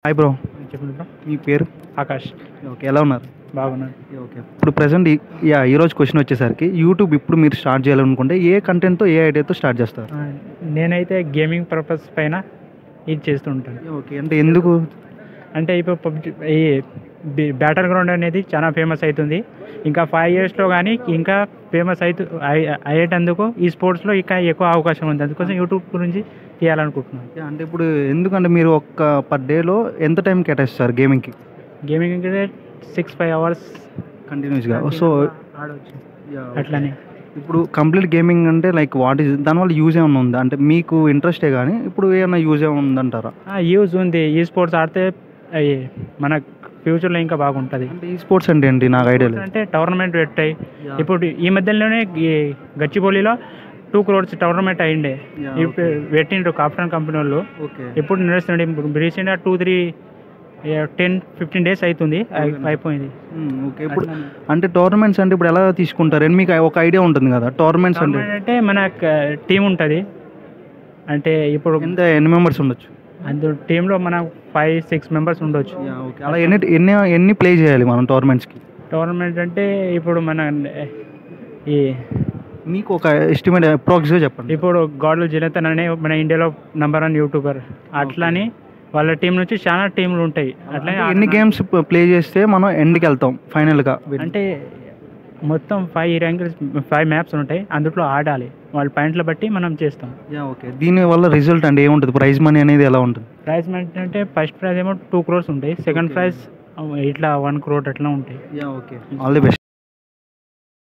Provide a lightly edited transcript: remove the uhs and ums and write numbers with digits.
Hi bro. చెప్పండి bro. మీ పేరు? Akash. Okay. ఎలా ఉన్నారు? బాగున్నాను. ఓకే. ఇప్పుడు ప్రెజెంట్ ఈరోజు క్వశ్చన్ వచ్చేసరికి యూట్యూబ్ ఇప్పుడు మీరు స్టార్ట్ చేయాలనుకుంటే ఏ కంటెంట్‌తో, ఏ ఐడియాతో స్టార్ట్ చేస్తారు? నేనైతే గేమింగ్ పర్పస్ పైన ఇది చేస్తూ ఉంటాను. ఓకే. అంటే ఎందుకు? అంటే ఇప్పుడు పబ్జి ఈ బ్యాటిల్ గ్రౌండ్ అనేది చాలా ఫేమస్ అవుతుంది. ఇంకా 5 ఇయర్స్లో కానీ ఇంకా ఫేమస్ అయ్యేటందుకు ఈ స్పోర్ట్స్లో ఇంకా ఎక్కువ అవకాశం ఉంది. అందుకోసం యూట్యూబ్ గురించి తీయాలనుకుంటున్నాను. అంటే ఇప్పుడు ఎందుకంటే మీరు ఒక్క పర్ డేలో ఎంత టైం కేటాయిస్తారు గేమింగ్‌కి? గేమింగ్ అంటే 6-5 అవర్స్ కంటిన్యూస్‌గా. సో ఆడవచ్చు. యాహ్. అట్లనే ఇప్పుడు కంప్లీట్ గేమింగ్ అంటే లైక్ వాట్ ఈస్ దానివల్ల యూజ్ ఏమన్నా ఉందా? అంటే మీకు ఇంట్రెస్టే కానీ ఇప్పుడు ఏమన్నా యూజ్ ఏమన్నా ఉందంటారా? యూజ్ ఉంది. ఈ స్పోర్ట్స్ ఆడితే అయ్యి మన ఫ్యూచర్లో ఇంకా బాగుంటుంది. అంటే ఈ స్పోర్ట్స్ అంటే ఏంటి? నాకు ఐడియా లేదు. అంటే టోర్నమెంట్ పెట్టాయి. ఇప్పుడు ఈ మధ్యలోనే ఈ గచ్చిబౌలిలో 2 crores టోర్నమెంట్ అయ్యిండే. ఇప్పుడు పెట్టిండ్రు కాప్టాన్ కంపెనీ వాళ్ళు. ఓకే. ఇప్పుడు నడుస్తుంది. రీసెంట్గా 10-15 days అవుతుంది అయిపోయింది. ఓకే. ఇప్పుడు అంటే టోర్నమెంట్స్ అంటే ఇప్పుడు ఎలా తీసుకుంటారు? అని మీకు ఒక ఐడియా ఉంటుంది కదా టోర్నమెంట్స్ అంటే? అంటే మన టీం ఉంటుంది. అంటే ఇప్పుడు ఎన్ని మెంబర్స్ ఉండొచ్చు? అందులో టీంలో మన 5-6 members ఉండొచ్చు. ఓకే. అలా ఎన్ని ఎన్ని ఎన్ని ప్లే చేయాలి మనం టోర్నమెంట్స్కి? టోర్నమెంట్ అంటే ఇప్పుడు మన ఈ మీకు ఒక ఎస్టిమేట్ అప్రాక్స్గా చెప్పండి. ఇప్పుడు గాడ్లు జనతన్ అనే మన ఇండియాలో నంబర్ 1 యూట్యూబర్. అట్లని వాళ్ళ టీం నుంచి చాలా టీంలు ఉంటాయి. అట్లనే ఎన్ని గేమ్స్ ప్లే చేస్తే మనం ఎండ్కి వెళ్తాం ఫైనల్గా? అంటే మొత్తం 5 మ్యాప్స్ ఉంటాయి. అందులో ఆడాలి. వాళ్ళ పాయింట్ల బట్టి మనం చేస్తాం. ఓకే. దీనివల్ల రిజల్ట్ అంటే ఏముంటుంది? ప్రైజ్ మనీ అనేది ఎలా ఉంటుంది? ప్రైజ్ మనీ అంటే ఫస్ట్ ప్రైజ్ ఏమో 2 crores ఉంటాయి. సెకండ్ ప్రైజ్ ఇట్లా 1 crore అట్లా ఉంటాయి. ఓకే. All the best.